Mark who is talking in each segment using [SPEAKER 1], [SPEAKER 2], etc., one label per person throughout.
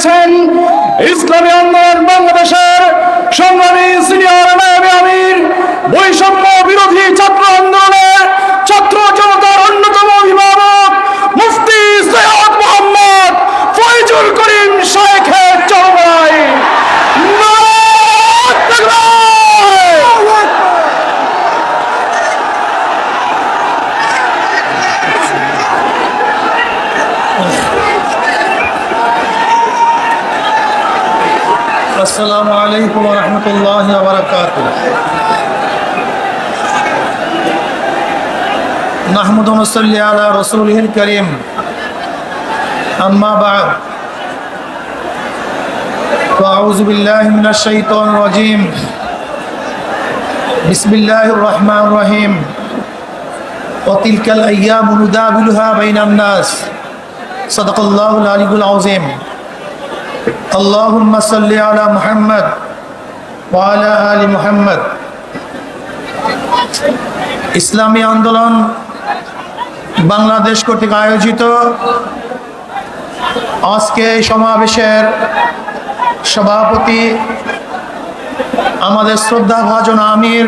[SPEAKER 1] দিয়েছেন ইসলামী আন্দোলন বাংলাদেশের সংগ্রামী সিনিয়র নায়েবে আমির, বৈষম্য বিরোধী ছাত্র আন্দোলনের ছাত্র জনতার অন্যতম অভিভাবক মুফতি সৈয়দ মোহাম্মদ ফয়জুল করিম শাইখের চরমায়
[SPEAKER 2] আসসালামু আলাইকুম ওয়া রাহমাতুল্লাহি ওয়া বারাকাতুহু। নাহমাদু ওয়া নুসাল্লি আলা রাসূলিহিল কারীম। আম্মা বা'দ। আউযু বিল্লাহি মিনাশ শাইতানির রাজীম। বিসমিল্লাহির রহমানির রহিম। ওয়া তিলকাল আইয়ামু নুদাবিলুহা বাইনান নাস। সাদাকাল্লাহুল আলিয়্যুল আযীম। আল্লাহুম্মা সাল্লি আলা মুহাম্মদ ওয়া আলা আলি মুহাম্মদ। ইসলামী আন্দোলন বাংলাদেশ কর্তৃক আয়োজিত আজকে সমাবেশের সভাপতি আমাদের শ্রদ্ধাভাজন আমির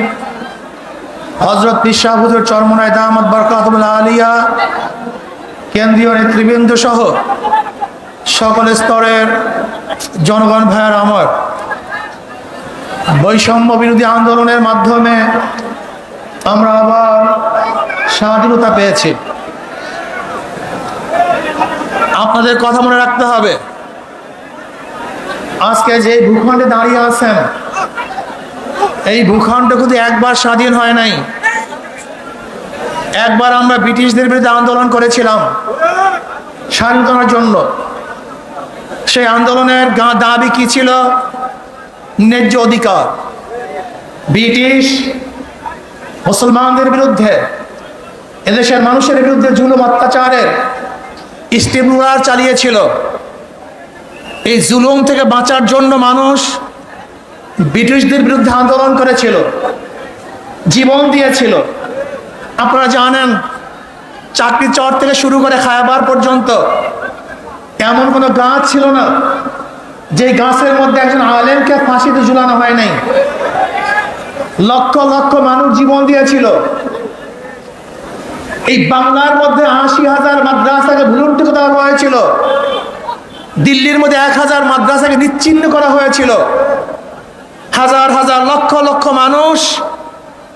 [SPEAKER 2] হযরত পীর সাহেব হুজুর চরমনাই দামাত বরকাতুল আলিয়া, কেন্দ্রীয় নেতৃবৃন্দ সহ সকল স্তরের জনগণ ভাইয়ের আমার, বৈষম্য বিরোধী আন্দোলনের মাধ্যমে আমরা আবার স্বাধীনতা পেয়েছি। আপনাদের কথা মনে রাখতে হবে, আজকে যে ভূখণ্ডে দাঁড়িয়ে আছেন এই ভূখণ্ড কিন্তু একবার স্বাধীন হয় নাই। একবার আমরা ব্রিটিশদের বিরুদ্ধে আন্দোলন করেছিলাম স্বাধীনতার জন্য। সেই আন্দোলনের দাবি কি ছিল? ন্যায্য অধিকার। ব্রিটিশ মুসলমানদের বিরুদ্ধে, এদেশের মানুষের বিরুদ্ধে জুলুম অত্যাচারের স্টিম রোলার চালিয়েছিল। এই জুলুম থেকে বাঁচার জন্য মানুষ ব্রিটিশদের বিরুদ্ধে আন্দোলন করেছিল, জীবন দিয়েছিল। আপনারা জানেন, চাকরি চর থেকে শুরু করে খায়াবার পর্যন্ত এমন কোনো গাছ ছিল না যে গাছের মধ্যে একজন আলেমকে ফাঁসিতে ঝুলানো হয় নাই। লক্ষ লক্ষ মানুষ জীবন দিয়েছিল। এই বাংলার মধ্যে ৮০,০০০ মাদ্রাসাকে ভুলুণ্ঠিত করা হয়েছিল। দিল্লির মধ্যে ১,০০০ মাদ্রাসাকে নিশ্চিহ্ন করা হয়েছিল। হাজার হাজার লক্ষ লক্ষ মানুষ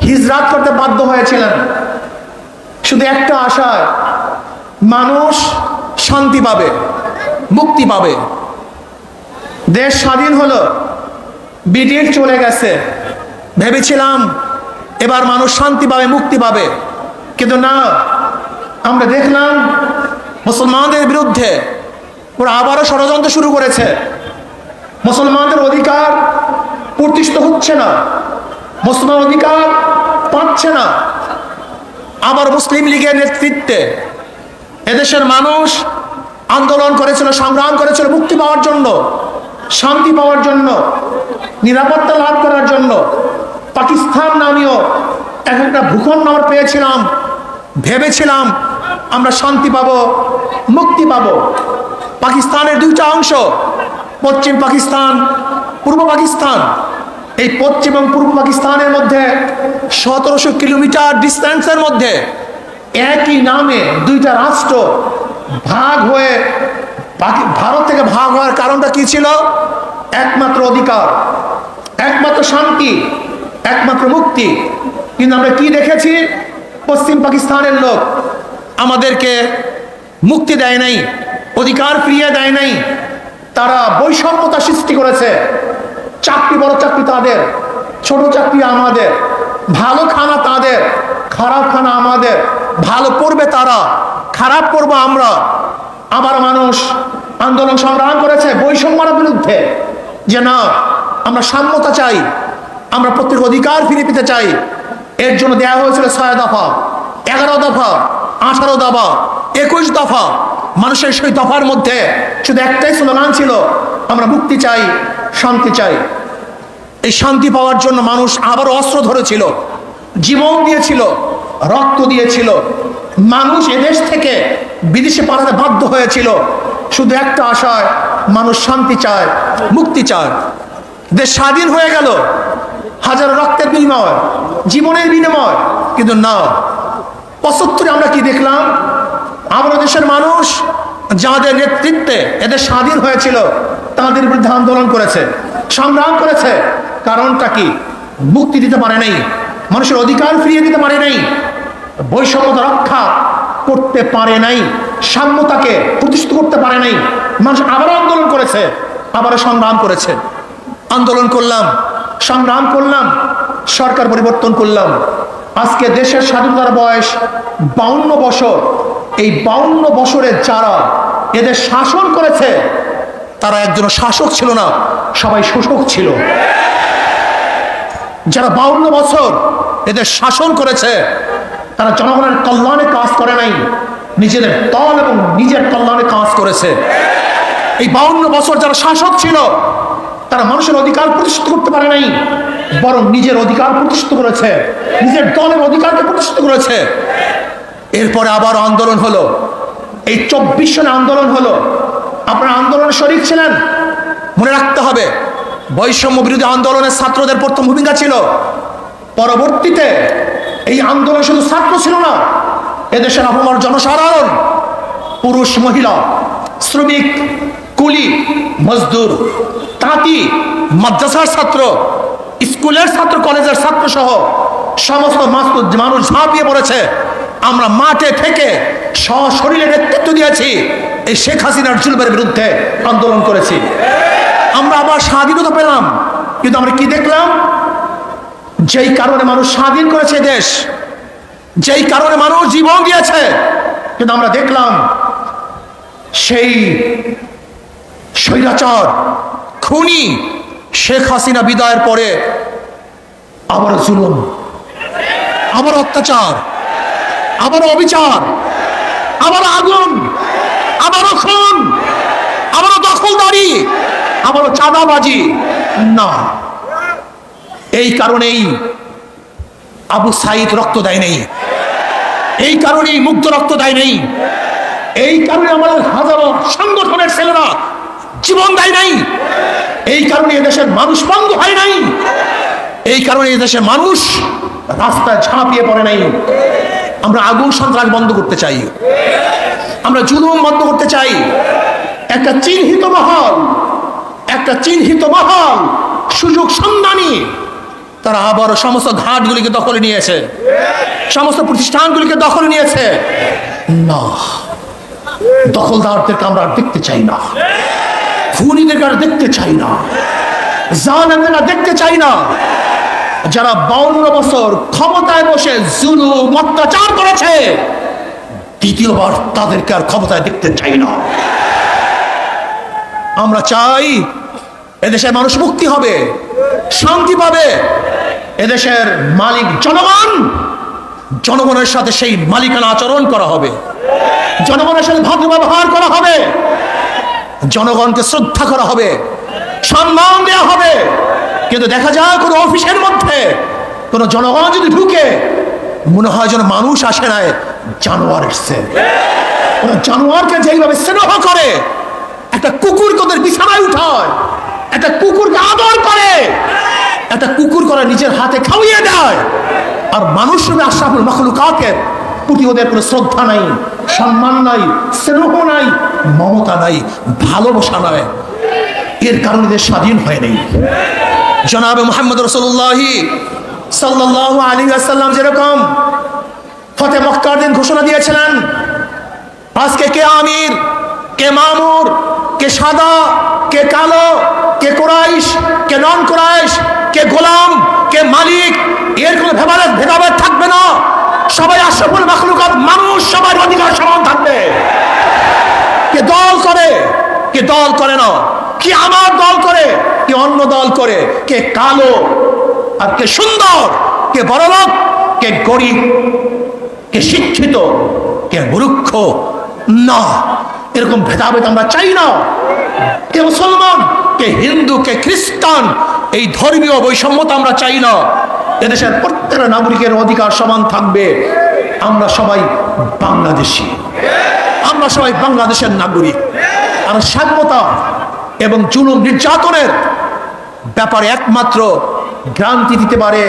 [SPEAKER 2] হিজরাত করতে বাধ্য হয়েছিলেন শুধু একটা আশায়, মানুষ শান্তি পাবে, মুক্তি পাবে। দেশ স্বাধীন হলো, ব্রিটিশ চলে গেছে, ভেবেছিলাম এবার মানুষ শান্তি পাবে, মুক্তি পাবে। কিন্তু না, আমরা দেখলাম মুসলমানদের বিরুদ্ধে ওরা আবারও ষড়যন্ত্র শুরু করেছে। মুসলমানদের অধিকার প্রতিষ্ঠিত হচ্ছে না, মুসলমান অধিকার পাচ্ছে না। আবার মুসলিম লীগের নেতৃত্বে এদেশের মানুষ আন্দোলন করেছিল, সংগ্রাম করেছিল মুক্তি পাওয়ার জন্য, শান্তি পাওয়ার জন্য, নিরাপত্তা লাভ করার জন্য। পাকিস্তান নামীয় একটা ভূখণ্ড আমরা পেয়েছিলাম, ভেবেছিলাম আমরা শান্তি পাবো, মুক্তি পাবো। পাকিস্তানের দুইটা অংশ, পশ্চিম পাকিস্তান, পূর্ব পাকিস্তান। এই পশ্চিম এবং পূর্ব পাকিস্তানের মধ্যে ১৭০০ কিলোমিটার ডিস্টেন্সের মধ্যে একই নামে দুইটা রাষ্ট্র ভাগ হয়ে ভারত থেকে ভাগ হওয়ার কারণটা কি ছিল? একমাত্র অধিকার, একমাত্র শান্তি, একমাত্র মুক্তি। কিন্তু আমরা কি দেখেছি? পশ্চিম পাকিস্তানের লোক আমাদেরকে মুক্তি দেয় নাই, অধিকার ফিরিয়ে দেয় নাই। তারা বৈষম্যতা সৃষ্টি করেছে। চাকরি বড় চাকরি তাদের, ছোট চাকরি আমাদের, ভালো খানা তাদের, খারাপ খানা আমাদের। ভালো পড়বে তারা, খারাপ পড়বো আমরা। আবার মানুষ আন্দোলন সংগ্রাম করেছে বৈষম্যের বিরুদ্ধে, যে না, আমরা সাম্যতা চাই, আমরা প্রত্যেক অধিকার ফিরে পেতে চাই। এর জন্য দেওয়া হয়েছিল ৬ দফা, ১১ দফা, ১৮ দফা, ২১ দফা। মানুষের সেই দফার মধ্যে শুধু একটাই স্লোগান ছিল, আমরা মুক্তি চাই, শান্তি চাই। এই শান্তি পাওয়ার জন্য মানুষ আবার অস্ত্র ধরেছিল, জীবন দিয়েছিল, রক্ত দিয়েছিল। মানুষ এদেশ থেকে বিদেশে পালাতে বাধ্য হয়েছিল শুধু একটা আশায়, মানুষ শান্তি চায়, মুক্তি চায়। দেশ স্বাধীন হয়ে গেল হাজারো রক্তের বিনিময়, জীবনের বিনিময়, কিন্তু না, ৭৫ আমরা কি দেখলাম? আমরা দেশের মানুষ যাদের নেতৃত্বে এদের স্বাধীন হয়েছিল তাদের বিরুদ্ধে আন্দোলন করেছে, সংগ্রাম করেছে। কারণটা কি? মুক্তি দিতে পারে নাই, মানুষের অধিকার ফিরিয়ে দিতে পারে নাই, বৈষম্যতা রক্ষা করতে পারে নাই, সাম্যতাকে প্রতিষ্ঠিত করতে পারে নাই। মানুষ আবারও আন্দোলন করেছে, আবারও সংগ্রাম করেছে। আন্দোলন করলাম, সংগ্রাম করলাম, সরকার পরিবর্তন করলাম। আজকে দেশের স্বাধীনতার বয়স 52 বছর। এই 52 বছরে যারা এদের শাসন করেছে তারা একজন শাসক ছিল না, সবাই শোষক ছিল। যারা 52 বছর এদের শাসন করেছে তারা জনগণের কল্যাণে কাজ করে নাই, নিজেদের দল এবং নিজের কল্যাণে কাজ করেছে। এই 52 বছর যারা শাসক ছিল তারা মানুষের অধিকার প্রতিষ্ঠিত করতে পারে নাই, বরং নিজের অধিকার প্রতিষ্ঠিত করেছে, নিজের দলের অধিকারকে প্রতিষ্ঠিত করেছে। এরপরে আবার আন্দোলন হলো, এই 24 সনে আন্দোলন হলো। আপনারা আন্দোলনে শরীক ছিলেন, মনে রাখতে হবে বৈষম্য বিরোধী আন্দোলনের ছাত্রদের প্রথম ভূমিকা ছিল। পরবর্তীতে এই আন্দোলন শুধু ছাত্র ছিল না, এদেশের আপামর জনসাধারণ, পুরুষ মহিলা, শ্রমিক, কুলি, মজদুর, তাঁতি, মাদ্রাসার ছাত্র, স্কুলের ছাত্র, কলেজের ছাত্র সহ সমস্ত মানুষ ঝাঁপিয়ে পড়েছে। আমরা মাঠে থেকে সশরীরে নেতৃত্ব দিয়েছি, এই শেখ হাসিনার জুলুমের বিরুদ্ধে আন্দোলন করেছি। আমরা আবার স্বাধীনতা পেলাম, কিন্তু আমরা কি দেখলাম? যেই কারণে মানুষ স্বাধীন করেছে দেশ, যেই কারণে মানুষ জীবন দিয়েছে, কিন্তু আমরা দেখলাম সেই স্বৈরাচার খুনি শেখ হাসিনা বিদায়ের পরে আবার জুলুম, আবার অত্যাচার, আবার অবিচার, আবার আগুন, আবারও খুন, আবারও দখলদারি, আবারও চাঁদাবাজি। না, এই কারণেই আবু সাইদ রক্ত দেয় নেই, এই কারণেই মুগ্ধ রক্ত দেয় নেই, এই কারণে আমাদের হাজারো সংগঠনের ছেলেরা জীবন দেয় নাই, এই কারণে এদেশের মানুষ পঙ্গু হয় নাই, এই কারণে এদেশের মানুষ রাস্তায় ঝাঁপিয়ে পড়ে নাই। আমরা আগুন সন্ত্রাস বন্ধ করতে চাই, আমরা জুলুম বন্ধ করতে চাই। একটা চিহ্নিত মহল সুযোগ সন্ধানী তারা আবারও সমস্ত ঘাটগুলিকে দখলে নিয়েছে, সমস্ত প্রতিষ্ঠানগুলিকে দখলে নিয়েছে। না, দখলদারদেরকে আমরা দেখতে চাই না, খুনিদেরকে আর দেখতে চাই না, জালেমদেরকে দেখতে চাই না। যারা 52 বছর ক্ষমতায় বসে জুলুম অত্যাচার করেছে, দ্বিতীয়বার তাদেরকে আর ক্ষমতায় দেখতে চাই না। আমরা চাই এদেশের মানুষ মুক্তি হবে, শান্তি পাবে। এদেশের মালিক জনগণ, জনগণের সাথে সেই মালিকানা আচরণ করা হবে, জনগণের সাথে ভদ্র ব্যবহার করা হবে, জনগণকে শ্রদ্ধা করা হবে, সম্মান দেওয়া হবে। কিন্তু দেখা যায় কোনো অফিসের মধ্যে কোনো জনগণ যদি ঢুকে, মনে হয় যেন মানুষ আসে নাই, জানোয়ার এসছে। জানোয়ারকে যেইভাবে স্নেহ করে, একটা কুকুরকে ওদের বিছানায় উঠায়, একটা কুকুরকে আদর করে, একটা কুকুর করে নিজের হাতে খাওয়িয়ে দেয়, আর মানুষ রূপে আশরাফুল মাখলুকাতের প্রতি ওদের কোনো শ্রদ্ধা নাই, সম্মান নাই, স্নেহ নাই, মমতা নাই, ভালোবাসা নাই। এর কারণে এদের স্বাধীন হয় নাই। জনাবে মুহাম্মদ রাসূলুল্লাহ সাল্লাল্লাহু আলাইহি ওয়াসাল্লাম যেরকম ফতে মক্কার দিন ঘোষণা দিয়েছিলেন, আজকে কে আমির, কে মামুর, কে সাদা, কে কালো, কে কুরাইশ, কে নন কুরাইশ, কে গোলাম, কে মালিক, এর কোনো ভেদাভেদ থাকবে না। সবাই আশরাফুল মাখলুকাত মানুষ, সবার অধিকার সমান থাকবে। কে দল করে, কে দল করে না, কি আমার দল করে, কে অন্য দল করে, কে কালো আর কে সুন্দর, কে বড়লোক, কে গরিব, কে শিক্ষিত, কে মূর্খ, না, এরকম ভেদাভেদ আমরা চাই না। কে মুসলমান, কে হিন্দু, কে খ্রিস্টান, এই ধর্মীয় বৈষম্যতা আমরা চাই না। এদেশের প্রত্যেকটা নাগরিকের অধিকার সমান থাকবে। আমরা সবাই বাংলাদেশি, আমরা সবাই বাংলাদেশের নাগরিক। আর স্বাধীনতা এবং জুলুম নির্যাতনের ব্যাপারে একমাত্র গ্রান্তি দিতে পারে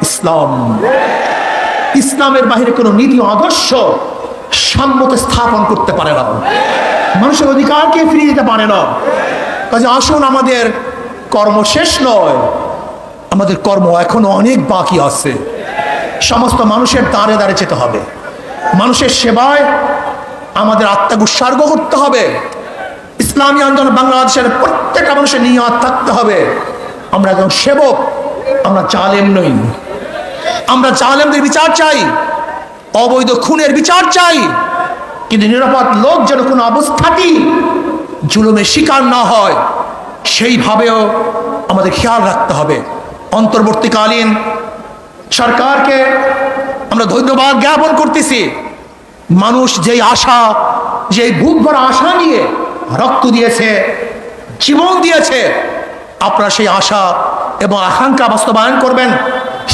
[SPEAKER 2] ইসলাম। ইসলামের বাহিরে কোনো নীতি আদর্শ সাম্যতা স্থাপন করতে পারে না, মানুষের অধিকারকে ফিরিয়ে দিতে পারে না। কাজে আসুন, আমাদের কর্ম শেষ নয়, আমাদের কর্ম এখনো অনেক বাকি আছে। সমস্ত মানুষের দ্বারে দ্বারে যেতে হবে, মানুষের সেবায় আমাদের আত্মাকে উৎসর্গ করতে হবে। ইসলামী আন্দোলন বাংলাদেশের প্রত্যেকটা মানুষের নিয়ত থাকতে হবে, আমরা একজন সেবক, আমরা জালেম নই। আমরা জালেমদের বিচার চাই, অবৈধ খুনের বিচার চাই, কিন্তু নিরাপদ লোক যেন কোনো অবস্থাতেই জুলুমের শিকার না হয় সেইভাবেও আমাদের খেয়াল রাখতে হবে। অন্তর্বর্তীকালীন সরকারকে আমরা ধন্যবাদ জ্ঞাপন করতেছি। মানুষ যেই আশা, যেই বুক ভরা আশা নিয়ে রক্ত দিয়েছে, জীবন দিয়েছে, আপনারা সেই আশা এবং আকাঙ্ক্ষা বাস্তবায়ন করবেন,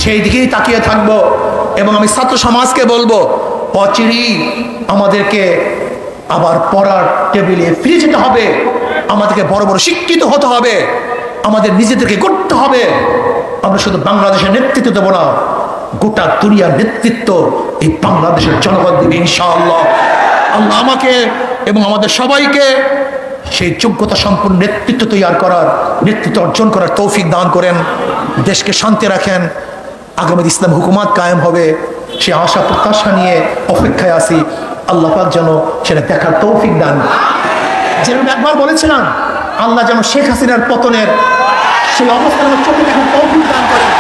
[SPEAKER 2] সেই দিকেই তাকিয়ে থাকব। এবং আমি ছাত্র সমাজকে বলবো, অচিরেই আমাদেরকে আবার পড়ার টেবিলে ফিরে যেতে হবে, আমাদেরকে বড় বড় শিক্ষিত হতে হবে, আমাদের নিজেদেরকে করতে হবে। আমরা শুধু বাংলাদেশের নেতৃত্ব দেবো না, গোটা দুনিয়ার নেতৃত্ব এই বাংলাদেশের জনগণ দিবে ইনশাআল্লাহ। আল্লাহ আমাকে এবং আমাদের সবাইকে সেই যোগ্যতা সম্পন্ন নেতৃত্ব তৈরি করার, নেতৃত্ব অর্জন করার তৌফিক দান করেন। দেশকে শান্তি রাখেন, আগামী ইসলাম হুকুমাত কায়েম হবে সে আশা প্রত্যাশা নিয়ে অপেক্ষায় আছি। আল্লাহ পাক যেন সেটা দেখার তৌফিক দান। যেরকম একবার বলেছিলাম, আল্লাহ যেন শেখ হাসিনার পতনের সেই অবস্থান চোখে দেখার তৌফিক দান করেন।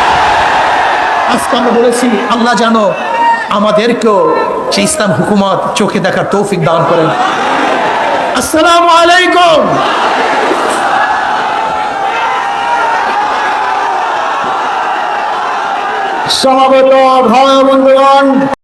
[SPEAKER 2] আজকে আমরা বলেছি, আল্লাহ যেন আমাদেরকেও সেই ইসলাম হুকুমাত চোখে দেখার তৌফিক দান করেন। আসসালামু আলাইকুম।
[SPEAKER 1] সমাবেত ভাই বন্ধুগণ,